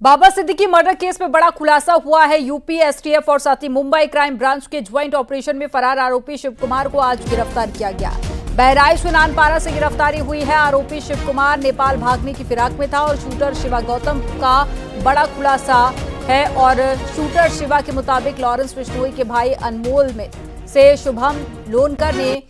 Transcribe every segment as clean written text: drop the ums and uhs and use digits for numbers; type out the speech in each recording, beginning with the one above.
बाबा Siddiqui murder case में बड़ा खुलासा हुआ है। यूपी एसटीएफ और साथ ही मुंबई क्राइम ब्रांच के ज्वाइंट ऑपरेशन में फरार आरोपी शिव कुमार को आज गिरफ्तार किया गया। बहराइच में नानपारा से गिरफ्तारी हुई है। आरोपी शिव कुमार नेपाल भागने की फिराक में था और शूटर शिवा गौतम का बड़ा खुलासा है। और शूटर शिवा के मुताबिक लॉरेंस बिश्नोई के भाई अनमोल में से शुभम लोनकर ने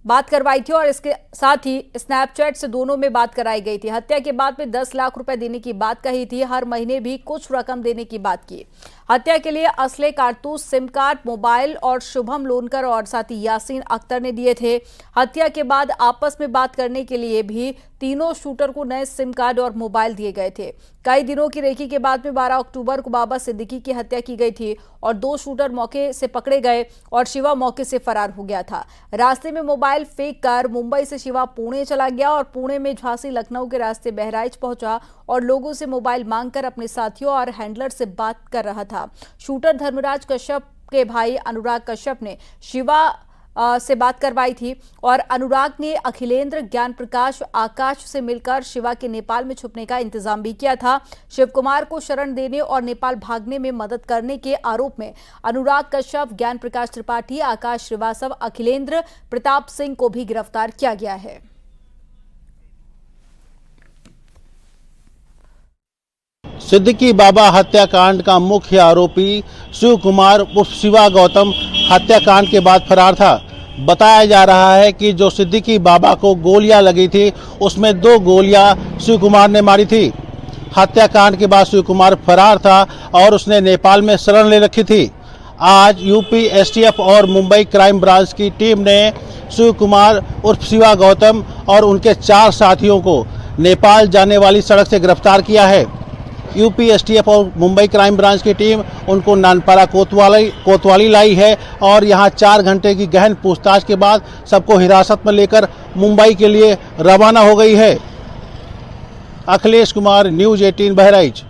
बात करवाई थी और इसके साथ ही स्नैपचैट से दोनों में बात कराई गई थी। हत्या के बाद में 10 लाख रुपए देने की बात कही थी। हर महीने भी कुछ रकम देने की बात की। हत्या के लिए असले, कारतूस, सिम कार्ड, मोबाइल और शुभम लोनकर और साथ ही यासीन अख्तर ने दिए थे। हत्या के बाद आपस में बात करने के लिए भी तीनों शूटर को नए सिम कार्ड और मोबाइल दिए गए थे। कई दिनों की रेकी के बाद में 12 अक्टूबर को बाबा सिद्दीकी की हत्या की गई थी और 2 शूटर मौके से पकड़े गए और शिवा मौके से फरार हो गया था। रास्ते में मोबाइल फेंक कर मुंबई से शिवा पुणे चला गया और पुणे में झांसी लखनऊ के रास्ते बहराइच पहुंचा और लोगों से मोबाइल मांगकर अपने साथियों और हैंडलर से बात कर रहा था। शूटर धर्मराज कश्यप के भाई अनुराग कश्यप ने शिवा से बात करवाई थी और अनुराग ने अखिलेंद्र, ज्ञान प्रकाश, आकाश से मिलकर शिवा के नेपाल में छुपने का इंतजाम भी किया था। शिव कुमार को शरण देने और नेपाल भागने में मदद करने के आरोप में अनुराग कश्यप, ज्ञान प्रकाश त्रिपाठी, आकाश श्रीवास्तव, अखिलेंद्र प्रताप सिंह को भी गिरफ्तार किया गया है। सिद्दीकी बाबा हत्याकांड का मुख्य आरोपी शिव कुमार उर्फ शिवा गौतम हत्याकांड के बाद फरार था। बताया जा रहा है कि जो सिद्दीकी बाबा को गोलियां लगी थी उसमें 2 गोलियां शिव कुमार ने मारी थी। हत्याकांड के बाद शिव कुमार फरार था और उसने नेपाल में शरण ले रखी थी। आज यूपी एसटीएफ और मुंबई क्राइम ब्रांच की टीम ने शिव कुमार उर्फ शिवा गौतम और उनके 4 साथियों को नेपाल जाने वाली सड़क से गिरफ्तार किया है। यूपी एसटीएफ और मुंबई क्राइम ब्रांच की टीम उनको नानपारा कोतवाली लाई है और यहां 4 घंटे की गहन पूछताछ के बाद सबको हिरासत में लेकर मुंबई के लिए रवाना हो गई है। Akhilesh Kumar, news 18 Bahraich.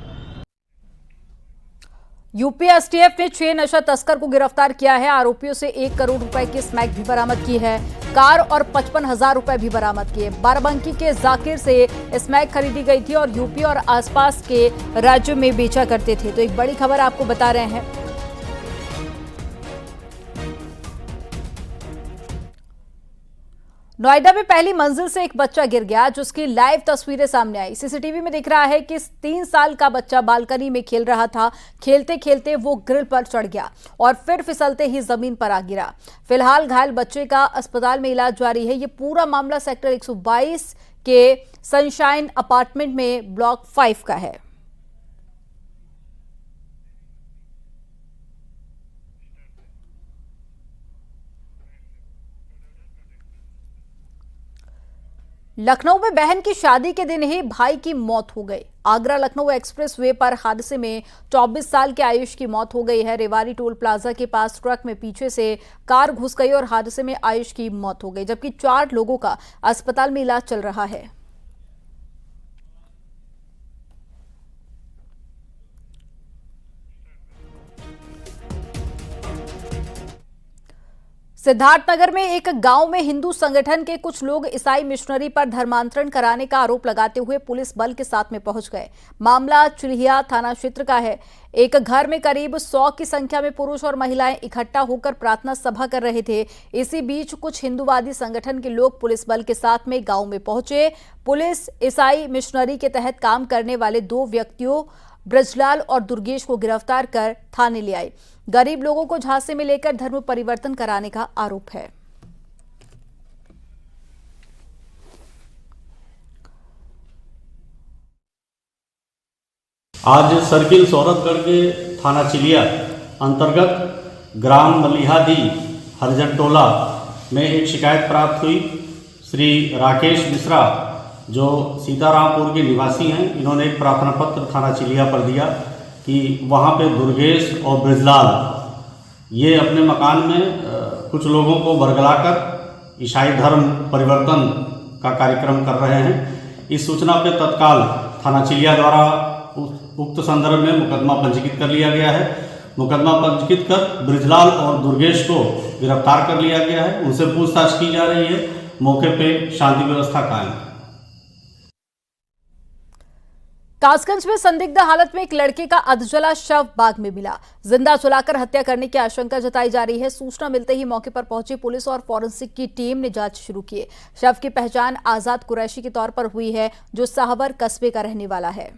UP STF ने 6 नशा तस्कर को गिरफ्तार किया है। आरोपियों से 1 करोड़ रुपए की स्मैक भी बरामद की है। कार और 55,000 रुपए भी बरामद किए। बाराबंकी के जाकिर से स्मैक खरीदी गई थी और यूपी और आसपास के राज्यों में बेचा करते थे। तो एक बड़ी खबर आपको बता रहे हैं। नोएडा में पहली मंजिल से एक बच्चा गिर गया, जिसकी लाइव तस्वीरें सामने आई। सीसीटीवी में दिख रहा है कि 3 साल का बच्चा बालकनी में खेल रहा था। खेलते खेलते वो ग्रिल पर चढ़ गया और फिर फिसलते ही जमीन पर आ गिरा। फिलहाल घायल बच्चे का अस्पताल में इलाज जारी है। ये पूरा मामला सेक्टर 122 के सनशाइन अपार्टमेंट में ब्लॉक 5 का है। लखनऊ में बहन की शादी के दिन ही भाई की मौत हो गई। आगरा लखनऊ एक्सप्रेस वे पर हादसे में 24 साल के आयुष की मौत हो गई है। रेवाड़ी टोल प्लाजा के पास ट्रक में पीछे से कार घुस गई और हादसे में आयुष की मौत हो गई, जबकि 4 लोगों का अस्पताल में इलाज चल रहा है। सिद्धार्थनगर में एक गांव में हिंदू संगठन के कुछ लोग ईसाई मिशनरी पर धर्मांतरण कराने का आरोप लगाते हुए पुलिस बल के साथ में पहुंच गए। मामला चिल्हिया थाना क्षेत्र का है। एक घर में करीब 100 की संख्या में पुरुष और महिलाएं इकट्ठा होकर प्रार्थना सभा कर रहे थे। इसी बीच कुछ हिंदूवादी संगठन के लोग पुलिस बल के साथ में गांव में पहुंचे। पुलिस ईसाई मिशनरी के तहत काम करने वाले 2 व्यक्तियों ब्रजलाल और दुर्गेश को गिरफ्तार कर थाने ले आई। गरीब लोगों को झांसे में लेकर धर्म परिवर्तन कराने का आरोप है। आज सर्किल सौरभगढ़ के थाना चिलिया अंतर्गत ग्राम मलिहादी हरिजन टोला में एक शिकायत प्राप्त हुई। श्री राकेश मिश्रा जो सीतारामपुर के निवासी हैं, इन्होंने एक प्रार्थना पत्र थाना चिलिया पर दिया कि वहाँ पे दुर्गेश और ब्रजलाल ये अपने मकान में कुछ लोगों को बरगलाकर ईसाई धर्म परिवर्तन का कार्यक्रम कर रहे हैं। इस सूचना पे तत्काल थाना चिलिया द्वारा उक्त संदर्भ में मुकदमा पंजीकृत कर लिया गया है। मुकदमा पंजीकृत कर ब्रजलाल और दुर्गेश को गिरफ्तार कर लिया गया है। उनसे पूछताछ की जा रही है। मौके पे शांति व्यवस्था कायम है। कासगंज में संदिग्ध हालत में एक लड़के का अधजला शव बाग में मिला। जिंदा जलाकर हत्या करने की आशंका जताई जा रही है। सूचना मिलते ही मौके पर पहुंची पुलिस और फॉरेंसिक की टीम ने जांच शुरू की। शव की पहचान आजाद कुरैशी के तौर पर हुई है, जो साहवर कस्बे का रहने वाला है।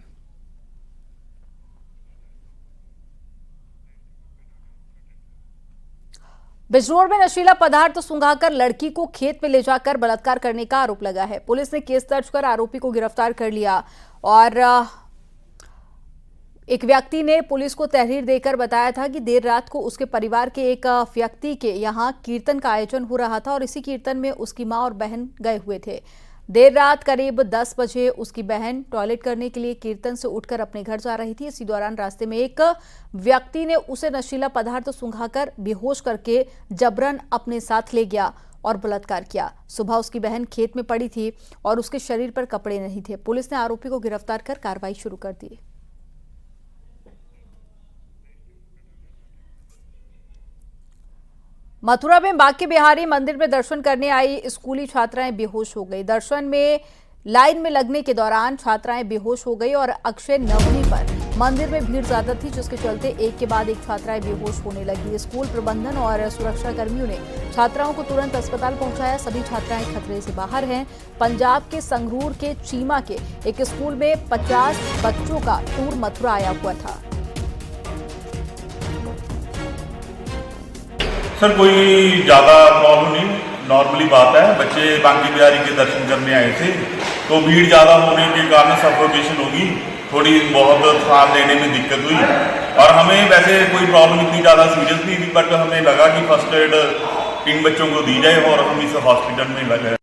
बिजनौर में नशीला पदार्थ सूंघाकर लड़की को खेत में ले जाकर बलात्कार करने का आरोप लगा है। पुलिस ने केस दर्ज कर आरोपी को गिरफ्तार कर लिया और एक व्यक्ति ने पुलिस को तहरीर देकर बताया था कि देर रात को उसके परिवार के एक व्यक्ति के यहां कीर्तन का आयोजन हो रहा था और इसी कीर्तन में उसकी मां और बहन गए हुए थे। देर रात करीब 10 बजे उसकी बहन टॉयलेट करने के लिए कीर्तन से उठकर अपने घर जा रही थी। इसी दौरान रास्ते में एक व्यक्ति ने उसे नशीला पदार्थ सूंघाकर बेहोश करके जबरन अपने साथ ले गया और बलात्कार किया। सुबह उसकी बहन खेत में पड़ी थी और उसके शरीर पर कपड़े नहीं थे। पुलिस ने आरोपी को गिरफ्तार कर कार्रवाई शुरू कर दी। मथुरा में बांके बिहारी मंदिर में दर्शन करने आई स्कूली छात्राएं बेहोश हो गई। दर्शन में लाइन में लगने के दौरान छात्राएं बेहोश हो गई और अक्षय नवमी पर मंदिर में भीड़ ज्यादा थी, जिसके चलते एक के बाद एक छात्राएं बेहोश होने लगी। स्कूल प्रबंधन और सुरक्षा कर्मियों ने छात्राओं को तुरंत अस्पताल पहुंचाया। सभी छात्राएं खतरे से बाहर हैं। पंजाब के संगरूर के चीमा के एक स्कूल में 50 बच्चों का टूर मथुरा आया हुआ था। सर कोई ज़्यादा प्रॉब्लम नहीं, नॉर्मली बात है। बच्चे बांके बिहारी के दर्शन करने आए थे, तो भीड़ ज़्यादा होने के कारण सफोकेशन होगी, थोड़ी बहुत सांस लेने में दिक्कत हुई। और हमें वैसे कोई प्रॉब्लम इतनी ज़्यादा सीरियस नहीं थी, बट हमें लगा कि फर्स्ट एड इन बच्चों को दी जाए और हम इस हॉस्पिटल में लगे।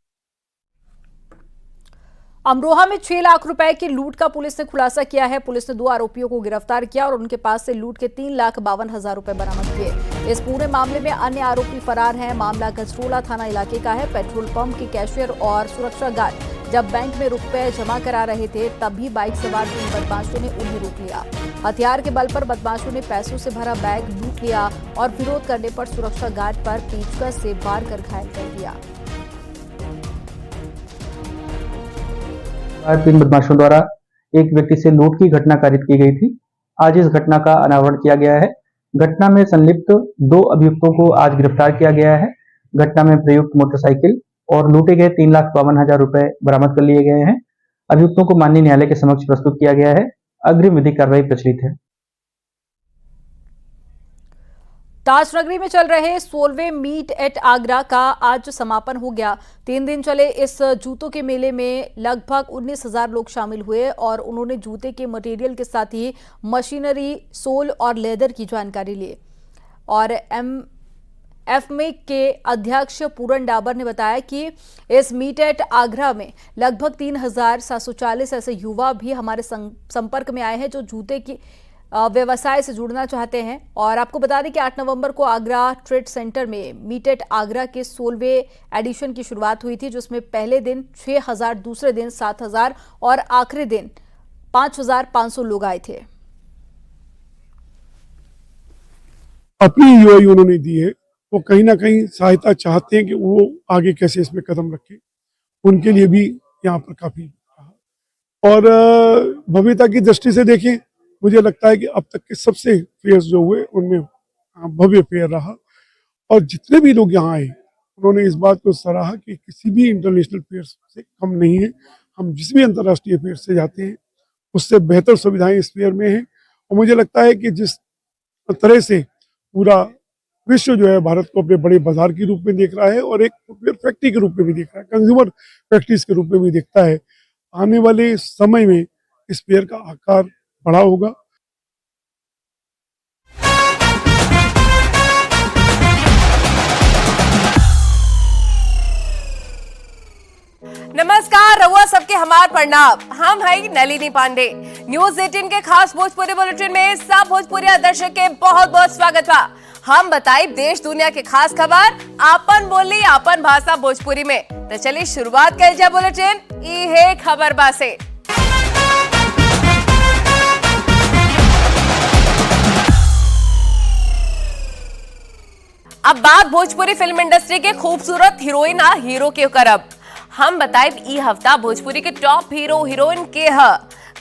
अमरोहा में 6 लाख रुपए की लूट का पुलिस ने खुलासा किया है। पुलिस ने 2 आरोपियों को गिरफ्तार किया और उनके पास से लूट के 3,52,000 रुपए बरामद किए। इस पूरे मामले में अन्य आरोपी फरार हैं। मामला गजरोला थाना इलाके का है। पेट्रोल पंप के कैशियर और सुरक्षा गार्ड जब बैंक में रुपए जमा करा रहे थे, तभी बाइक सवार 3 बदमाशों ने उन्हें रोक लिया। हथियार के बल पर बदमाशों ने पैसों से भरा बैग लूट लिया और विरोध करने पर सुरक्षा गार्ड पर पेचकस से वार कर घायल कर दिया। 3 बदमाशों द्वारा एक व्यक्ति से लूट की घटना कारित की गई थी। आज इस घटना का अनावरण किया गया है। घटना में संलिप्त 2 अभियुक्तों को आज गिरफ्तार किया गया है। घटना में प्रयुक्त मोटरसाइकिल और लूटे गए 3,52,000 रुपए बरामद कर लिए गए हैं। अभियुक्तों को माननीय न्यायालय के समक्ष प्रस्तुत किया गया है। अग्रिम विधिक कार्रवाई प्रचलित है। ताजनगरी में चल रहे 16वें मीट एट आगरा का आज समापन हो गया। 3 दिन चले इस जूतों के मेले में लगभग 19,000 लोग शामिल हुए और उन्होंने जूते के मटेरियल के साथ ही मशीनरी, सोल और लेदर की जानकारी ली। और एफमे के अध्यक्ष पूरन डाबर ने बताया कि इस मीट एट आगरा में लगभग 3,740 ऐसे युवा भी हमारे संपर्क में आए हैं जो जूते की व्यवसाय से जुड़ना चाहते हैं। और आपको बता दें कि 8 नवंबर को आगरा ट्रेड सेंटर में मीट एट आगरा के 16वें एडिशन की शुरुआत हुई थी, जिसमें पहले दिन 6,000, दूसरे दिन 7,000 और आखिरी दिन 5,500 लोग आए थे। अपनी युवा उन्होंने दी है, वो कहीं ना कहीं सहायता चाहते हैं कि वो आगे कैसे इसमें कदम रखें। उनके लिए भी यहाँ पर काफी और भव्यता की दृष्टि से देखें, मुझे लगता है कि अब तक के सबसे फेयर जो हुए उनमें भव्य फेयर रहा। और जितने भी लोग यहाँ आए उन्होंने इस बात को सराहा कि किसी भी इंटरनेशनल फेयर से कम नहीं है। हम जिस भी अंतर्राष्ट्रीय फेयर से जाते हैं उससे बेहतर सुविधाएं इस फेयर में हैं। और मुझे लगता है कि जिस तरह से पूरा विश्व जो है भारत को अपने बड़े बाजार के रूप में देख रहा है और एक फैक्ट्री के रूप में भी देख रहा है, कंज्यूमर फैक्ट्रीज के रूप में भी देखता है, आने वाले समय में इस फेयर का आकार बड़ा होगा। नमस्कार, रउआ सबके हमार प्रणाम। हम हैं नलिनी पांडे। न्यूज 18 के खास भोजपुरी बुलेटिन में सब भोजपुरी दर्शक के बहुत बहुत स्वागत बा। हम बताई देश दुनिया के खास खबर आपन बोली आपन भाषा भोजपुरी में। तो चलिए शुरुआत कर जा बुलेटिन ई है खबर बा से। अब बात भोजपुरी फिल्म इंडस्ट्री के खूबसूरत हीरोइन आ हीरो के करब। हम बताए ई हफ्ता भोजपुरी के टॉप हीरो हीरोइन के ह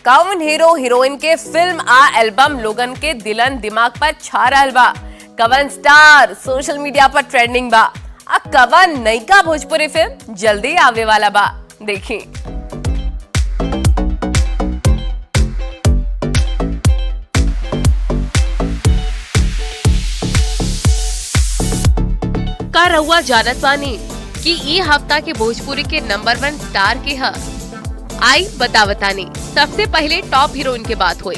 कौन हीरो हीरोइन के फिल्म आ एल्बम लोगन के दिलन दिमाग पर छा रहल बा, कवन स्टार सोशल मीडिया पर ट्रेंडिंग बा, आ कवन नयका भोजपुरी फिल्म जल्दी आवे वाला बा। देखी का रउआ जानत बानी कि ई हफ्ता के भोजपुरी के नंबर 1 स्टार के ह? आई बतावतानी। सबसे पहले टॉप हीरोइन के बात हुई।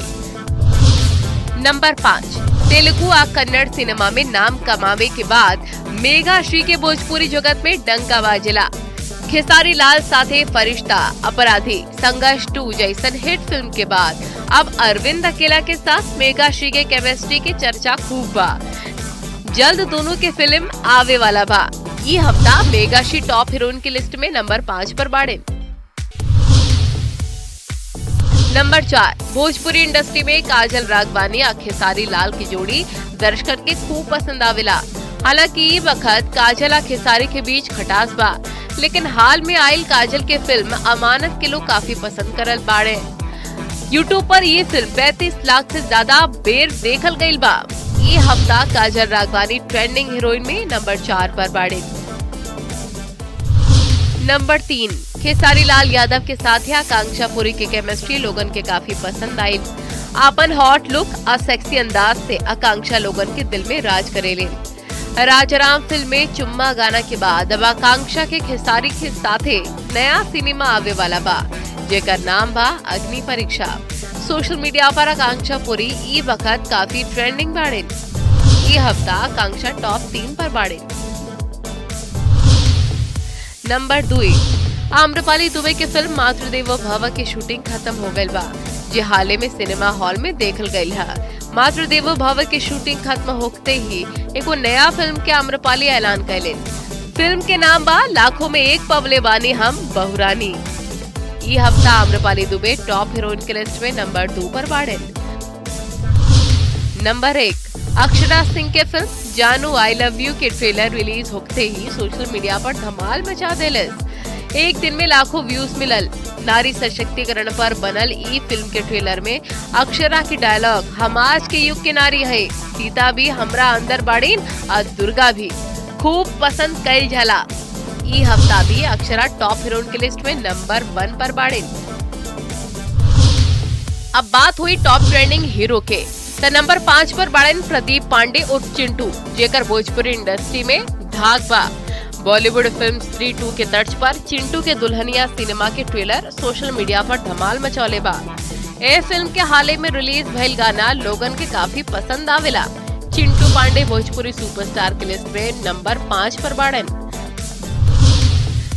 नंबर 5, तेलुगु आ कन्नड़ सिनेमा में नाम कमावे के बाद मेघा श्री के भोजपुरी जगत में डंका बाजेला। खेसारी लाल साथे फरिश्ता, अपराधी, संघर्ष 2 जैसन हिट फिल्म के बाद अब अरविंद अकेला के साथ मेघा श्री के केमिस्ट्री की चर्चा खूब बा। जल्द दोनों के फिल्म आवे वाला बा। ये हफ्ता मेघा श्री टॉप हीरोइन की लिस्ट में नंबर 5 पर बाड़े। नंबर 4, भोजपुरी इंडस्ट्री में काजल राघवानी और खेसारी लाल की जोड़ी दर्शकन के खूब पसंद आवेला। हालांकि ये वक्त काजल और खेसारी के बीच खटास बा, लेकिन हाल में आयल काजल के फिल्म अमानत के लोग काफी पसंद करल बाड़े। यूट्यूब पर ये फिल्म 35 लाख से ज्यादा बेर देखल गईल बा। ये हफ्ता काजल राघवानी ट्रेंडिंग हीरोइन में नंबर 4 पर बाड़े। नंबर 3, खेसारी लाल यादव के साथ ही आकांक्षा पुरी की केमिस्ट्री लोगन के काफी पसंद आई। आपन हॉट लुक और सेक्सी अंदाज से आकांक्षा लोगन के दिल में राज करेले। राजाराम फिल्म में चुम्मा गाना के बाद अब आकांक्षा के खेसारी के साथे नया सिनेमा आवे वाला बा, जेकर नाम बा अग्नि परीक्षा। सोशल मीडिया पर आकांक्षा पुरी ई वक्त काफी ट्रेंडिंग बाड़े। ये हफ्ता आकांक्षा टॉप 3 पर बाड़े। नंबर 2, आम्रपाली दुबे की फिल्म मातृदेवो भव की शूटिंग खत्म हो गई बा, जो हाल में सिनेमा हॉल में देखल गई है। मातृदेवो भव की शूटिंग खत्म होते ही एगो नया फिल्म के आम्रपाली ऐलान कैले। फिल्म के नाम बा लाखों में एक पवले बानी हम बहुरानी। ये हफ्ता आम्रपाली दुबे टॉप हीरोइन की लिस्ट में नंबर 2 पर बाड़े। नंबर 1, अक्षरा सिंह के फिल्म जानू आई लव यू के ट्रेलर रिलीज होते ही सोशल मीडिया पर धमाल मचा देलस। एक दिन में लाखों व्यूज मिलल। नारी सशक्तिकरण पर बनल ई फिल्म के ट्रेलर में अक्षरा की डायलॉग हम आज के युग के नारी है, सीता भी हमरा अंदर बाड़ीन और दुर्गा भी खूब पसंद कई जाला। ई हफ्ता भी अक्षरा टॉप हीरोइन की लिस्ट में नंबर 1 पर बाड़े। अब बात हुई टॉप ट्रेंडिंग हीरो के, तो नंबर 5 पर बाड़न प्रदीप पांडे उर्फ चिंटू, जेकर भोजपुरी इंडस्ट्री में धाक बा। बॉलीवुड फिल्म स्त्री 2 के तर्ज पर चिंटू के दुल्हनिया सिनेमा के ट्रेलर सोशल मीडिया पर धमाल मचौले बा। ए फिल्म के हाल में रिलीज भइल गाना लोगन के काफी पसंद आवेला। चिंटू पांडे भोजपुरी सुपरस्टार की लिस्ट में नंबर 5 पर बाड़न।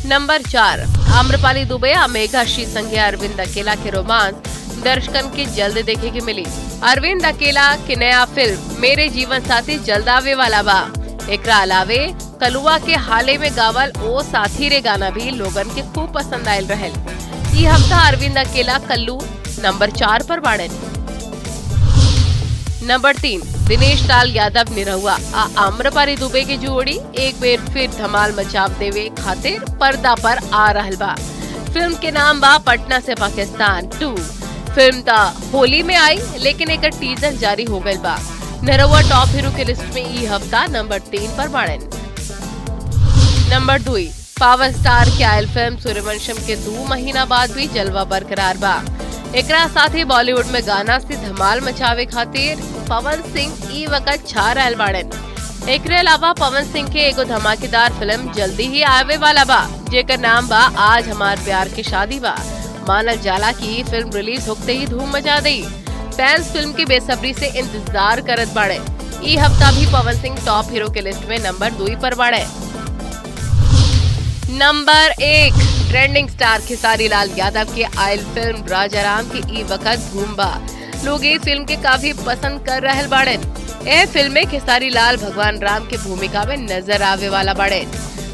नंबर 4, आम्रपाली दुबे और मेघा श्री संगे अरविंद अकेला के रोमांस दर्शकन के जल्द देखे के मिली। अरविंद अकेला की नया फिल्म मेरे जीवन साथी जल्द आवे वाला बा। एकरा अलावे कलुआ के हाले में गावल ओ साथी रे गाना भी लोगन के खूब पसंद आयल रहल। ये हफ्ता अरविंद अकेला कल्लू नंबर 4 पर बाड़े। नंबर 3, दिनेश लाल यादव निरहुआ आ आम्रपाली दुबे की जोड़ी एक बार फिर धमाल मचाव देवे खातिर पर्दा पर आ रहल बा। फिल्म के नाम बा पटना से पाकिस्तान 2। फिल्म ता होली में आई, लेकिन एक टीजर जारी हो गई बा। निरहुआ टॉप हीरो के लिस्ट में ई हफ्ता नंबर 3 पर बाड़े। नंबर 2, पावर स्टार के आयल फिल्म सूर्यवंशम के 2 महीना बाद भी जलवा बरकरार बा। एकरा साथ ही बॉलीवुड में गाना से धमाल मचावे खातिर पवन सिंह ई वक्त छा रहल बाड़न। एकरे अलावा पवन सिंह के एगो धमाकेदार फिल्म जल्दी ही आवे वाला बा, जेकर नाम बा आज हमार प्यार की शादी बा। मानल जाला की फिल्म रिलीज होते ही धूम मचा दी। फैंस फिल्म की बेसब्री से इंतजार करत बाड़े। ई हफ्ता भी पवन सिंह टॉप हीरो के लिस्ट में नंबर 2 पर बाड़े। Number 1, trending star Khesari Lal Yadav की आयल फिल्म राजाराम की ई वक्त धूम बा। लोग ये फिल्म के काफी पसंद कर रहल बाड़े। यह फिल्म में खेसारी लाल भगवान राम की भूमिका में नजर आवे वाला बाड़े।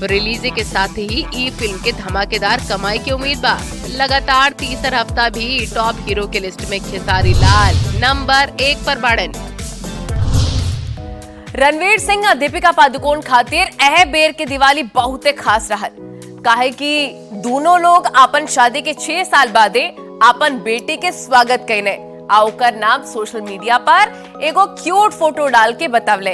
रिलीज के साथ ही ई फिल्म के धमाकेदार कमाई की उम्मीद बा। लगातार तीसरा हफ्ता भी टॉप हीरो के लिस्ट में खेसारी लाल नंबर 1 पर बाड़न। रणवीर सिंह और दीपिका पादुकोण खातिर एह बेर के दिवाली बहुते खास रहल, काहे कि दोनों लोग अपन शादी के 6 साल बादे अपन बेटी के स्वागत कईने आ ओकर नाम सोशल मीडिया पर एगो क्यूट फोटो डाल के बतावले।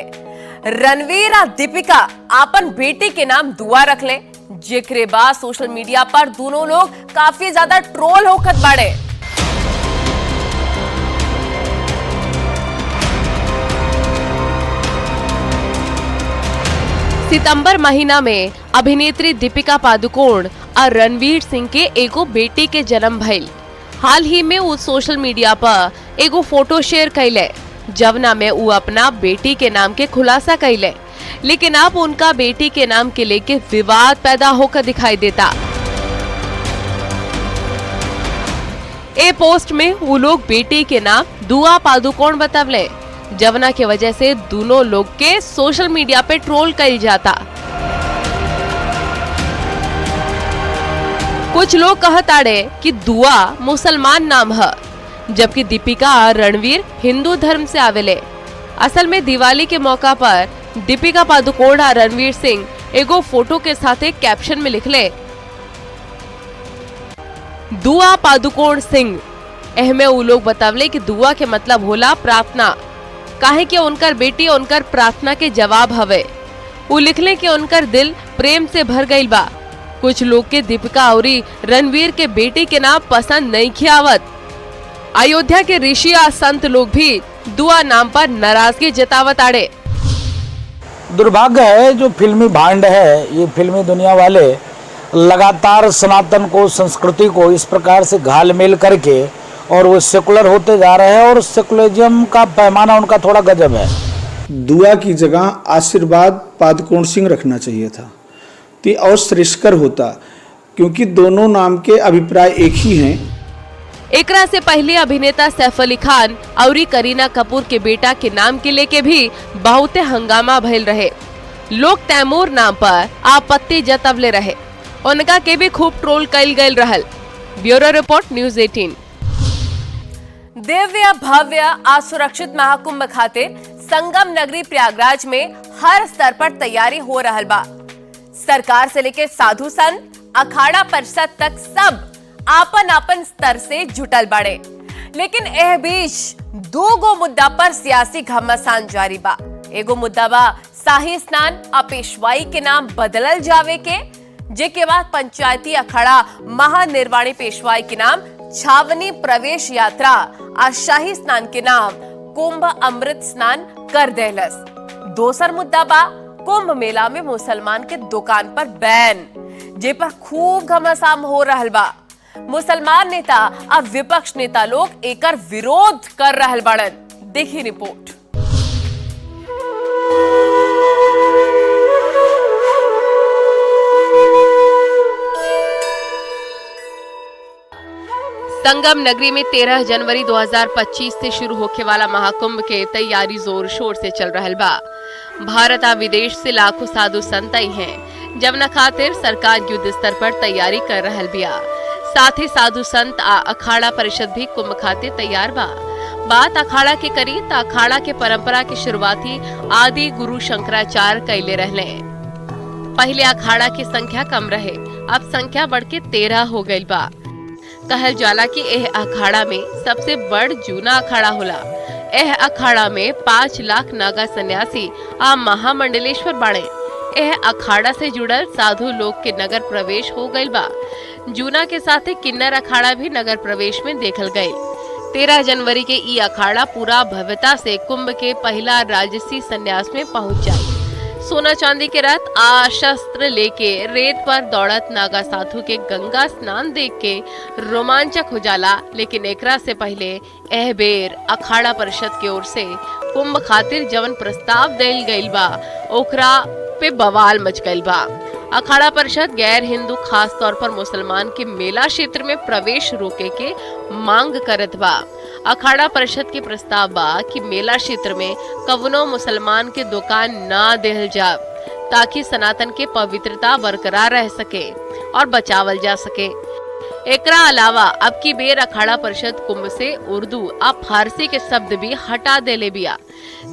रणवीर और दीपिका अपन बेटी के नाम दुआ रखले, जेकरे बाद सोशल मीडिया पर दोनों लोग काफी ज्यादा ट्रोल होकर बाड़े। सितंबर महीना में अभिनेत्री दीपिका पादुकोण और रणवीर सिंह के एगो बेटी के जन्म भइल। हाल ही में वो सोशल मीडिया पर एगो फोटो शेयर कैले, जवना में वो अपना बेटी के नाम के खुलासा कैले, लेकिन अब उनका बेटी के नाम के लेके विवाद पैदा होकर दिखाई देता। ए पोस्ट में वो लोग बेटी के नाम दुआ पादुकोण बतावले, जवना के वजह से दोनों लोग के सोशल मीडिया पे ट्रोल कइल जाता। कुछ लोग कहताड़े कि दुआ मुसलमान नाम है, जबकि दीपिका और रणवीर हिंदू धर्म से आवेले। असल में दिवाली के मौका पर दीपिका पादुकोण और रणवीर सिंह एगो फोटो के साथ एक कैप्शन में लिखले, दुआ पादुकोण सिंह। एहमे वो लोग बतावले कि दुआ के मतलब होला प्रार्थना, काहे कि उनकर बेटी उनकर प्रार्थना के जवाब हवे। वो लिखले कि उनकर दिल प्रेम से भर गईल बा। कुछ लोग के दीपिका और रणवीर के बेटी के नाम पसंद नहीं खियावत। अयोध्या के ऋषि और संत लोग भी दुआ नाम पर नाराजगी जतावत आड़े। दुर्भाग्य है जो फिल्मी भांड है, ये फिल्मी दुनिया वाले लगातार सनातन को, संस्कृति को इस प्रकार से घालमेल करके और वो सेकुलर होते जा रहे हैं, और सेकुलरिज्म का पैमाना उनका थोड़ा गजब है। दुआ की जगह आशीर्वाद पादुकोण सिंह रखना चाहिए था तो और श्रेष्ठकर होता, क्योंकि दोनों नाम के अभिप्राय एक ही हैं। एकरा से पहले अभिनेता सैफ अली खान और करीना कपूर के बेटा के नाम के लेके भी बहुत हंगामा भइल रहे। लोग तैमूर नाम पर आपत्ति जतवले रहे, उनका के भी खूब ट्रोल कइल गइल रहल। Bureau report, news 18। दिव्य भव्य असुरक्षित महाकुंभ खातिर संगम नगरी प्रयागराज में हर स्तर पर तैयारी हो रहल बा। सरकार से लेके साधु संत, अखाड़ा परिषद तक सब आपन आपन स्तर से जुटल बाड़े, लेकिन एह बीच दो मुद्दा पर सियासी घमासान जारी बा। एगो मुद्दा बा शाही स्नान आ पेशवाई के नाम बदलल जावे के, जेके बाद पंचायती अखाड़ा महानिर्वाणी पेशवाई के नाम छावनी प्रवेश यात्रा और शाही स्नान के नाम कुंभ अमृत स्नान कर देलस। दोसर मुद्दा बा कुंभ मेला में मुसलमान के दुकान पर बैन, जे पर खूब घमासान हो रहल बा। मुसलमान नेता और विपक्ष नेता लोग एकर विरोध कर रहल बाड़न। देखिए रिपोर्ट। संगम नगरी में 13 जनवरी 2025 से शुरू होने वाला महाकुंभ के तैयारी जोर शोर से चल रहल बा। भारत आ विदेश से लाखों साधु संत आई हैं, जवना खातिर सरकार युद्ध स्तर पर तैयारी कर रहल बिया। साथ ही साधु संत आ अखाड़ा परिषद भी कुंभ खातिर तैयार बा। बात अखाड़ा के करी तो अखाड़ा के परंपरा की शुरुआती आदि गुरु शंकराचार्य कैले रहले। पहले अखाड़ा की संख्या कम रहे, अब संख्या बढ़ के 13 हो गई बा। कहल जाला कि एह अखाड़ा में सबसे बड़ जूना अखाड़ा होला। एह अखाड़ा में 5 लाख नागा सन्यासी आ महामंडलेश्वर बाड़े। एह अखाड़ा से जुड़ल साधु लोग के नगर प्रवेश हो गइल बा। जूना के साथ किन्नर अखाड़ा भी नगर प्रवेश में देखल गए। 13 जनवरी के ई अखाड़ा पूरा भव्यता से कुंभ के पहला राजसी संन्यास में पहुंच जाए। सोना चांदी के रथ आ शस्त्र लेके रेत पर दौड़त नागा साधु के गंगा स्नान देख के रोमांचक हो जाला, लेकिन एकरा से पहले एह बेर अखाड़ा परिषद की ओर से कुंभ खातिर जवन प्रस्ताव देल गइल बा ओकरा पे बवाल मच गइल बा। अखाड़ा परिषद गैर हिंदू, खास तौर पर मुसलमान के मेला क्षेत्र में प्रवेश रोके के मांग करत बा। अखाड़ा परिषद के प्रस्ताव बा कि मेला क्षेत्र में कवनो मुसलमान के दुकान ना देहल जाए, ताकि सनातन के पवित्रता बरकरार रह सके और बचावल जा सके। एकरा अलावा अब की बेर अखाड़ा परिषद कुंभ से उर्दू आ फारसी के शब्द भी हटा देले बिया,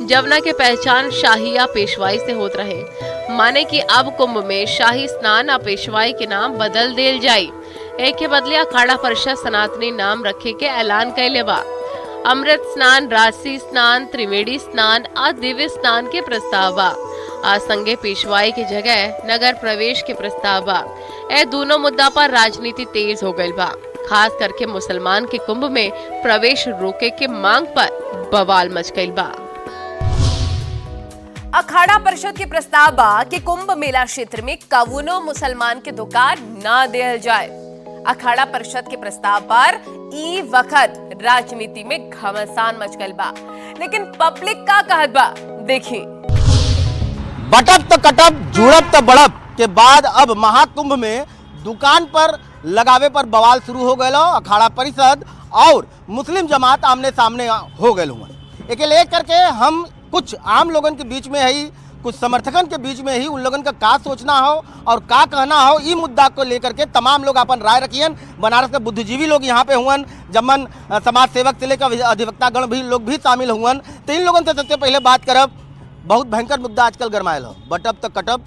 जवना के पहचान शाही या पेशवाई से होत रहे। माने कि अब कुंभ में शाही स्नान आ पेशवाई के नाम बदल देल जाई, एक के बदले अखाड़ा परिषद सनातनी नाम रखे के ऐलान कैले बा। अमृत स्नान, राशि स्नान, त्रिवेणी स्नान और दिव्य स्नान के प्रस्ताव बा। आज संगे पेशवाई की जगह नगर प्रवेश के प्रस्ताव बा। ए दोनों मुद्दा पर राजनीति तेज हो गई बा। खास करके मुसलमान के कुंभ में प्रवेश रोके के मांग पर बवाल मच गई बा। अखाड़ा परिषद के प्रस्ताव बा कि कुंभ मेला क्षेत्र में कवनो मुसलमान के दुकान न देल जाए। अखाड़ा परिषद के प्रस्ताव पर ई वक्त राजनीति में घमासान मच गई बा, लेकिन पब्लिक का कहत बा देखी। बटप तो कटप जुड़प तो बड़प के बाद अब महाकुंभ में दुकान पर लगावे पर बवाल शुरू हो गए। अखाड़ा परिषद और मुस्लिम जमात आमने सामने हो गए हुए। एक लेकर के हम कुछ आम लोगन के बीच में ही, कुछ समर्थकन के बीच में ही उन लोगन का सोचना हो और का कहना हो, ई मुद्दा को लेकर के तमाम लोग अपन राय रखियन। बनारस के बुद्धिजीवी लोग यहाँ पे हुअन, जमन समाज सेवक से लेकर अधिवक्तागण भी लोग भी शामिल हुअन। तो इन लोगों से सबसे पहले बात करब, बहुत भयंकर मुद्दा आजकल गरमायल हो, बटप तो कटप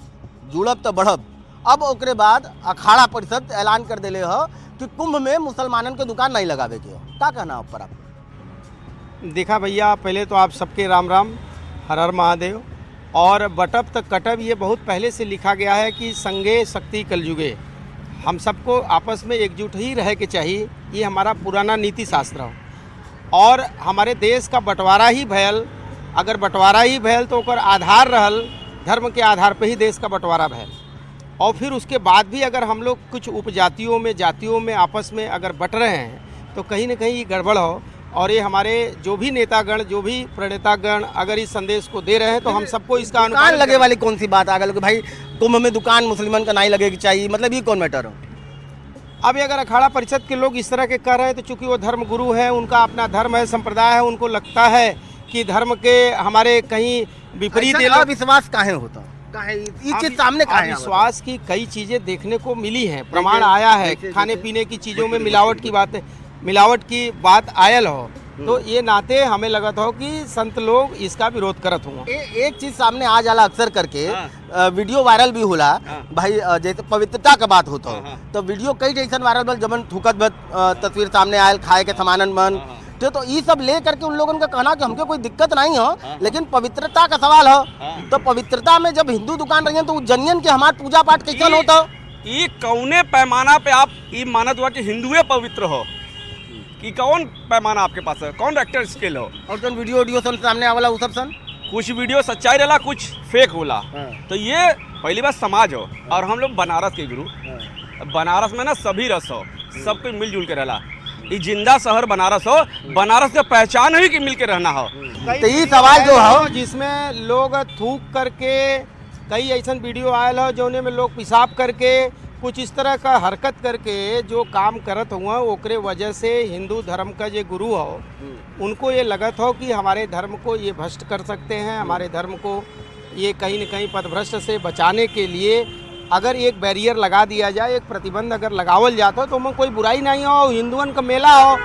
जुड़ब तो बढ़ब। अब ओकरे बाद अखाड़ा परिषद ऐलान कर दिले हो कि कुंभ में मुसलमानन के दुकान नहीं लगावे के हो। का कहना पर आप? देखा भैया, पहले तो आप सबके राम राम, हर हर महादेव। और बटप तक कटप ये बहुत पहले से लिखा गया है कि संगे शक्ति कलयुगे, हम सबको आपस में एकजुट ही रह के चाहिए। ये हमारा पुराना नीति शास्त्र हो। और हमारे देश का बंटवारा ही भयल, अगर बंटवारा ही भयल तो ओकर आधार रहल धर्म के आधार पर ही देश का बंटवारा भयल। और फिर उसके बाद भी अगर हम लोग कुछ उपजातियों में, जातियों में आपस में अगर बट रहे हैं तो कहीं ना कहीं गड़बड़ हो। और ये हमारे जो भी नेतागण, जो भी प्रणेतागण अगर इस संदेश को दे रहे हैं तो हम सबको इसका दुकान लगे वाली कौन सी बात आ गई कि भाई कुंभ में दुकान मुसलमान का नहीं लगेगी चाहिए, मतलब ये कौन मैटर हो? अब अगर अखाड़ा परिषद के लोग इस तरह के कर रहे हैं तो चूंकि वो धर्म गुरु है, उनका अपना धर्म है, संप्रदाय है, उनको लगता है कि धर्म के हमारे कहीं विपरीत विश्वास काहे होता? चीज सामने विश्वास की कई चीजें देखने को मिली हैं, प्रमाण आया है। खाने पीने की चीजों में मिलावट की बात आयल हो, तो ये नाते हमें लगा था कि संत लोग इसका विरोध करत हुआ। एक चीज सामने आ जाला अक्सर करके, वीडियो वायरल भी होला भाई, जैसे पवित्रता का बात होता हो तो वीडियो कई जैसन वायरल बल, जबन थूकत तस्वीर सामने आयल, खाए के सामानन मन, तो ये सब ले करके उन लोगों का कहना कि हमके कोई दिक्कत नहीं हो, लेकिन पवित्रता का सवाल हो। तो पवित्रता में जब हिंदू दुकान रही तो जनियन के हमार पूजा पाठ कैसन होता? ये कौने पैमाना पे आप ये मानत हुआ कि हिंदुए पवित्र हो, कि कौन पैमाना आपके पास है, कौन रेक्टर स्केल हो? और कौन वीडियो सन सामने आवाला वो सब सन, कुछ वीडियो सच्चाई रहला, कुछ फेक होला। तो ये पहली बात समाज हो, और हम लोग बनारस के गुरु, बनारस में ना सभी रस हो, सब कोई मिलजुल के रहला। ये जिंदा शहर बनारस हो, बनारस का पहचान ही कि मिल के रहना हो। तो ये सवाल जो हो जिसमें लोग थूक करके, कई ऐसा वीडियो आयल हो जोने में लोग पेशाब करके, कुछ इस तरह का हरकत करके जो काम करत हुआ, ओकरे वजह से हिंदू धर्म का जो गुरु हो उनको ये लगत हो कि हमारे धर्म को ये भ्रष्ट कर सकते हैं। हमारे धर्म को ये कहीं न कहीं पदभ्रष्ट से बचाने के लिए अगर एक बैरियर लगा दिया जाए, एक प्रतिबंध अगर लगावल जाता हो तो उमन कोई बुराई नहीं हो। हिंदुअन का मेला हो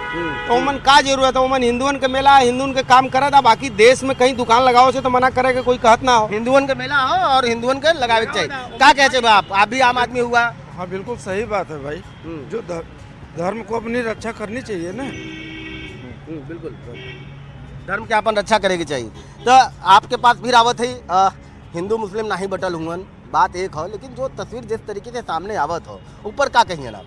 तो उमन का जरूरत है, उमन हिंदुअन का मेला, हिंदुअन के काम करत है। बाकी देश में कहीं दुकान लगाओ से तो मना करे कि कोई कहत ना हो। हिंदुअन का मेला हो और हिंदुअन के लगावे के चाहिए। क्या कहते आप भी आम आदमी हुआ? हाँ बिल्कुल सही बात है भाई, जो धर्म को अपनी रक्षा करनी चाहिए ना। बिल्कुल धर्म के अपन रक्षा करेगी चाहिए। तो आपके पास भी रावत है, हिंदू मुस्लिम नहीं बटल हुआ, बात एक हो, लेकिन जो तस्वीर जिस तरीके से सामने आवत हो ऊपर का कहिए ना?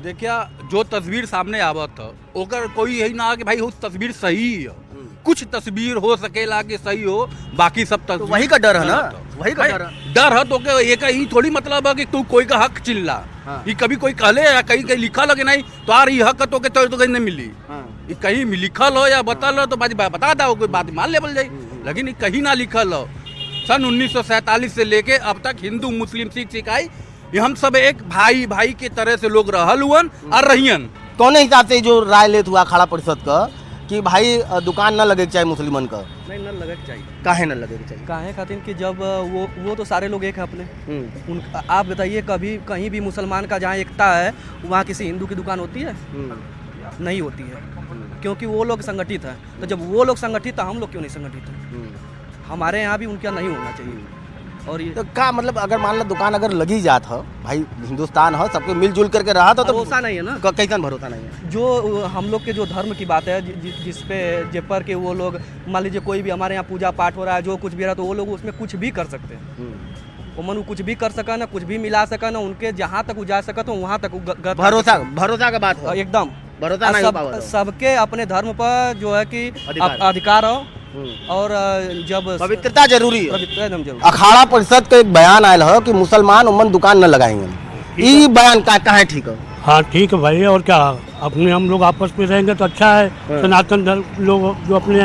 देखिए, जो तस्वीर सामने आवत हो ओकर कोई यही ना कि भाई वो तस्वीर सही है। कुछ तस्वीर हो सकेला कि सही हो, बाकी सब तस्वीर तो वही का डर है ना, वही का डर है। तो एक ही थोड़ी मतलब है कि तू कोई का हक चिल्ला। ये कभी कोई कहले या कहीं कहीं लिखा लगे नहीं तो आ रही हक तो कहीं नहीं मिली। ये कहीं लिखल हो या बतल हो तो बता दो, कोई बात मान लेवल जाए, लेकिन ये कहीं ना लिखल हो। सन 1947 से लेके अब तक हिंदू मुस्लिम सिख ईसाई हम सब एक भाई भाई के तरह से लोग रहल हुअन और रहियन। कौन हिसाब से जो राय लेत हुआ अखाड़ा परिषद का कि भाई दुकान न लगे चाहे मुसलमान का? नहीं, न लगे चाहिए। काहे न लगे चाहिए? काहे खातिर कि जब वो तो सारे लोग एक है अपने। आप बताइए, कभी कहीं भी मुसलमान का जहाँ एकता है वहाँ किसी हिंदू की दुकान होती है? नहीं होती है, क्योंकि वो लोग संगठित हैं। तो जब वो लोग संगठित है, हम लोग क्यों नहीं संगठित हैं? हमारे यहाँ भी उनका नहीं होना चाहिए। और ये तो का मतलब अगर मान लो दुकान अगर लगी जात हो भाई, हिंदुस्तान हो, सबके मिलजुल करके रहा तो भरोसा नहीं है ना, कैसन भरोसा नहीं है। जो हम लोग के जो धर्म की बात है जिस पर के वो लोग मान लीजिए कोई भी हमारे यहाँ पूजा पाठ हो रहा है, जो कुछ भी रहा तो वो लोग उसमें कुछ भी कर सकते हैं। वो मन कुछ भी कर सका ना, कुछ भी मिला सका ना, उनके जहाँ तक वो जा सका तो वहाँ तक भरोसा का बात हो, एकदम भरोसा नहीं। सबके अपने धर्म पर जो है कि अधिकार हो और जब पवित्रता जरूरी है, पवित्रता एकदम जरूरी। अखाड़ा परिषद का एक बयान आयल हो कि मुसलमान उमन दुकान न लगाएंगे, ये बयान का है ठीक है? हाँ ठीक है भाई, और क्या, अपने हम लोग आपस में रहेंगे तो अच्छा है। सनातन धर्म लोग जो अपने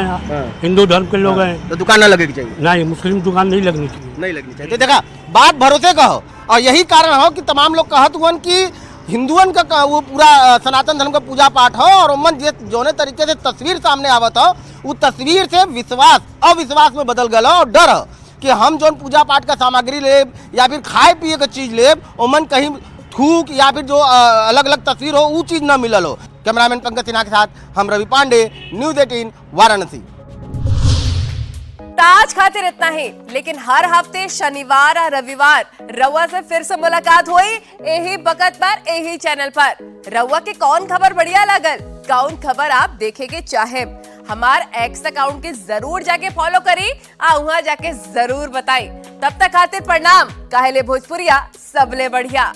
हिंदू धर्म के लोग हैं तो दुकान न लगनी चाहिए। नहीं, मुस्लिम दुकान नहीं लगनी चाहिए, नहीं लगनी चाहिए। तो देखा बात भरोसे का हो, और यही कारण हो कि तमाम लोग कहत हुआ कि हिंदुअन का वो पूरा सनातन धर्म का पूजा पाठ हो और उमन जोने तरीके से तस्वीर सामने आवत हो, वो तस्वीर से विश्वास अविश्वास में बदल गया और डर हो कि हम जो पूजा पाठ का सामग्री लेब या फिर खाए पिए का चीज लेब, उमन कहीं थूक या फिर जो अलग अलग तस्वीर हो वो चीज न मिलल हो। कैमरामैन पंकज सिन्हा के साथ हम रवि पांडे, न्यूज़ 18 वाराणसी। ताज खातिर इतना ही, लेकिन हर हफ्ते शनिवार और रविवार रउआ से फिर से मुलाकात हुई यही बकत पर यही चैनल पर। रउआ के कौन खबर बढ़िया लगल, कौन खबर आप देखे के चाहे, हमार एक्स अकाउंट के जरूर जाके फॉलो करी और वहां जाके जरूर बताई। तब तक खातिर प्रणाम, काहेले भोजपुरिया सबले बढ़िया।